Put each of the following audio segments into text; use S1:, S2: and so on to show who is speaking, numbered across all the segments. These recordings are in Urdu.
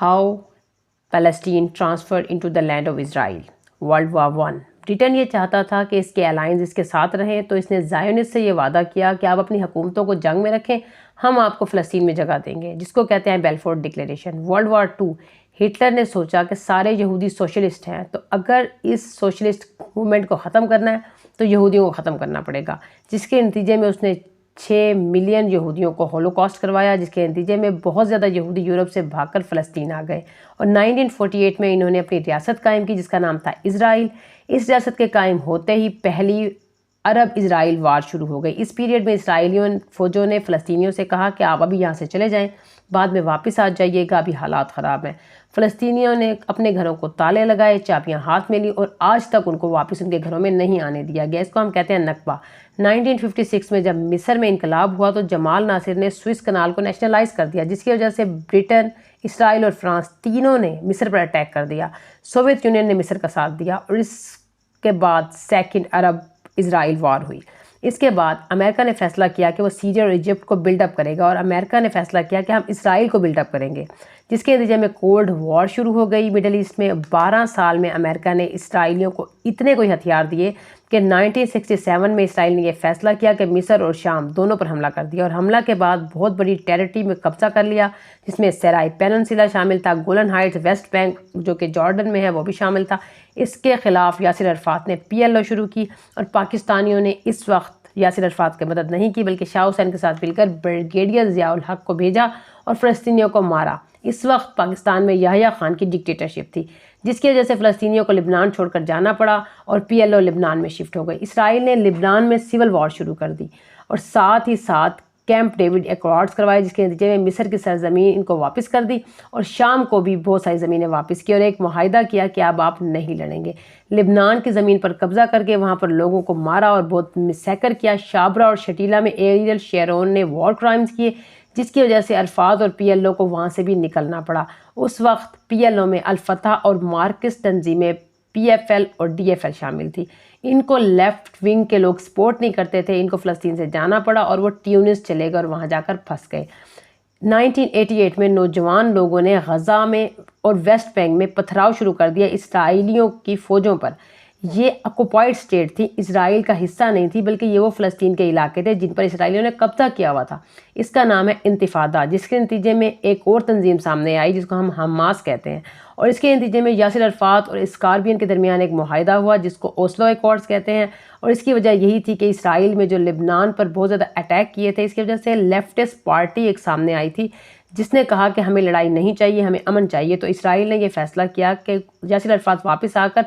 S1: How Palestine transfer into the land of Israel. World war 1. Britain یہ چاہتا تھا کہ اس کے الائنز اس کے ساتھ رہیں، تو اس نے زائونسٹ سے یہ وعدہ کیا کہ آپ اپنی حکومتوں کو جنگ میں رکھیں، ہم آپ کو فلسطین میں جگہ دیں گے، جس کو کہتے ہیں Balfour declaration. World war 2. Hitler نے سوچا کہ سارے یہودی سوشلسٹ ہیں، تو اگر اس سوشلسٹ موومنٹ کو ختم کرنا ہے تو یہودیوں کو ختم کرنا پڑے گا، جس کے نتیجے میں اس نے 6 ملین یہودیوں کو ہولوکاسٹ کروایا، جس کے نتیجے میں بہت زیادہ یہودی یورپ سے بھاگ کر فلسطین آ گئے. اور 1948 میں انہوں نے اپنی ریاست قائم کی جس کا نام تھا اسرائیل. اس ریاست کے قائم ہوتے ہی پہلی عرب اسرائیل وار شروع ہو گئی. اس پیریڈ میں اسرائیلیوں فوجوں نے فلسطینیوں سے کہا کہ آپ ابھی یہاں سے چلے جائیں، بعد میں واپس آ جائیے گا، ابھی حالات خراب ہیں. فلسطینیوں نے اپنے گھروں کو تالے لگائے، چابیاں ہاتھ میں لی اور آج تک ان کو واپس ان کے گھروں میں نہیں آنے دیا گیا. اس کو ہم کہتے ہیں نکبہ. 1956 میں جب مصر میں انقلاب ہوا تو جمال ناصر نے سوئس کنال کو نیشنلائز کر دیا، جس کی وجہ سے برٹن، اسرائیل اور فرانس تینوں نے مصر پر اٹیک کر دیا. سوویت یونین نے مصر کا ساتھ دیا اور اس کے بعد سیکنڈ عرب اسرائیل وار ہوئی. اس کے بعد امریکہ نے فیصلہ کیا کہ وہ سیریا اور ایجپٹ کو بلڈ اپ کرے گا، اور امریکہ نے فیصلہ کیا کہ ہم اسرائیل کو بلڈ اپ کریں گے، جس کے نتیجے میں کولڈ وار شروع ہو گئی مڈل ایسٹ میں. 12 سال میں امریکہ نے اسرائیلیوں کو اتنے کوئی ہتھیار دیے کہ 1967 میں اسرائیل نے یہ فیصلہ کیا کہ مصر اور شام دونوں پر حملہ کر دیا، اور حملہ کے بعد بہت بڑی ٹیریٹری میں قبضہ کر لیا، جس میں سینائی پیننسلا شامل تھا، گولن ہائٹس، ویسٹ بینک جو کہ جارڈن میں ہے وہ بھی شامل تھا. اس کے خلاف یاسر عرفات نے PLO شروع کی، اور پاکستانیوں نے اس وقت یاسر عرفات کی مدد نہیں کی بلکہ شاہ حسین کے ساتھ مل کر بریگیڈیئر ضیاء الحق کو بھیجا اور فلسطینیوں کو مارا. اس وقت پاکستان میں یحییٰ خان کی ڈکٹیٹرشپ تھی، جس کی وجہ سے فلسطینیوں کو لبنان چھوڑ کر جانا پڑا اور PLO لبنان میں شفٹ ہو گئی. اسرائیل نے لبنان میں سول وار شروع کر دی اور ساتھ ہی ساتھ کیمپ ڈیوڈ ایکوارڈز کروائے، جس کے نتیجے میں مصر کی سرزمین ان کو واپس کر دی اور شام کو بھی بہت ساری زمینیں واپس کی، اور ایک معاہدہ کیا کہ اب آپ نہیں لڑیں گے. لبنان کی زمین پر قبضہ کر کے وہاں پر لوگوں کو مارا اور بہت مسیکر کیا. شابرا اور شٹیلا میں ایریل شیرون نے وار کرائمز کیے، جس کی وجہ سے عرفات اور PLO کو وہاں سے بھی نکلنا پڑا. اس وقت PLO میں الفتح اور مارکسٹ تنظیمیں PFL اور DFL شامل تھی. ان کو لیفٹ ونگ کے لوگ سپورٹ نہیں کرتے تھے، ان کو فلسطین سے جانا پڑا اور وہ ٹیونس چلے گئے اور وہاں جا کر پھنس گئے. 1988 میں نوجوان لوگوں نے غزہ میں اور ویسٹ بینک میں پتھراؤ شروع کر دیا اسرائیلیوں کی فوجوں پر. یہ آکوپائڈ اسٹیٹ تھی، اسرائیل کا حصہ نہیں تھی، بلکہ یہ وہ فلسطین کے علاقے تھے جن پر اسرائیلیوں نے قبضہ کیا ہوا تھا. اس کا نام ہے انتفاضہ، جس کے نتیجے میں ایک اور تنظیم سامنے آئی جس کو ہم حماس کہتے ہیں، اور اس کے نتیجے میں یاسر عرفات اور اسکاربین کے درمیان ایک معاہدہ ہوا جس کو اوسلو ایکارڈز کہتے ہیں. اور اس کی وجہ یہی تھی کہ اسرائیل میں جو لبنان پر بہت زیادہ اٹیک کیے تھے، اس کی وجہ سے لیفٹسٹ پارٹی ایک سامنے آئی تھی جس نے کہا کہ ہمیں لڑائی نہیں چاہیے، ہمیں امن چاہیے. تو اسرائیل نے یہ فیصلہ کیا کہ یاسر عرفات واپس آ کر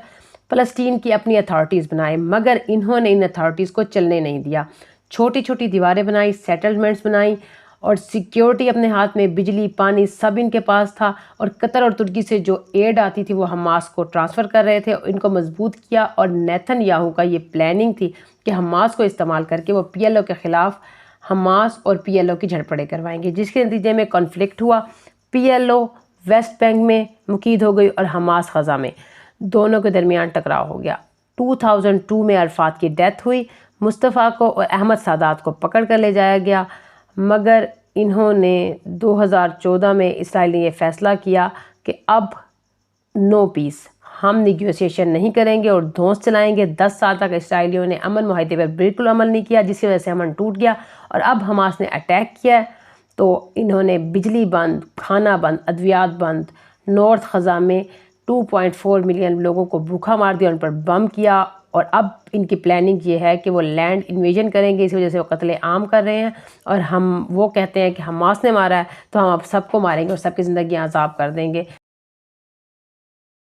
S1: فلسطین کی اپنی اتھارٹیز بنائے، مگر انہوں نے ان اتھارٹیز کو چلنے نہیں دیا. چھوٹی چھوٹی دیواریں بنائی، سیٹلمنٹس بنائیں، اور سیکیورٹی اپنے ہاتھ میں، بجلی پانی سب ان کے پاس تھا، اور قطر اور ترکی سے جو ایڈ آتی تھی وہ حماس کو ٹرانسفر کر رہے تھے، ان کو مضبوط کیا. اور نیتن یاہو کا یہ پلاننگ تھی کہ حماس کو استعمال کر کے وہ PLO کے خلاف حماس اور PLO کی جھڑپڑیں کروائیں گے، جس کے نتیجے میں کنفلکٹ ہوا. PLO ویسٹ بینک میں مقید ہو گئی اور حماس غزہ میں، دونوں کے درمیان ٹکراؤ ہو گیا. 2002 میں عرفات کی ڈیتھ ہوئی، مصطفیٰ کو اور احمد سادات کو پکڑ کر لے جایا گیا، مگر انہوں نے 2014 میں اسرائیل نے یہ فیصلہ کیا کہ اب نو پیس، ہم نیگوسیشن نہیں کریں گے اور دھونس چلائیں گے. 10 سال تک اسرائیلیوں نے امن معاہدے پر بالکل عمل نہیں کیا، جس کی وجہ سے امن ٹوٹ گیا. اور اب حماس نے اٹیک کیا تو انہوں نے بجلی بند، کھانا بند، ادویات بند، نارتھ غزہ میں 2.4 ملین لوگوں کو بھوکا مار دیا، ان پر بم کیا. اور اب ان کی پلاننگ یہ ہے کہ وہ لینڈ انویژن کریں گے، اس وجہ سے وہ قتل عام کر رہے ہیں. اور وہ کہتے ہیں کہ حماس نے مارا ہے تو ہم اب سب کو ماریں گے اور سب کی زندگیاں عذاب کر دیں گے.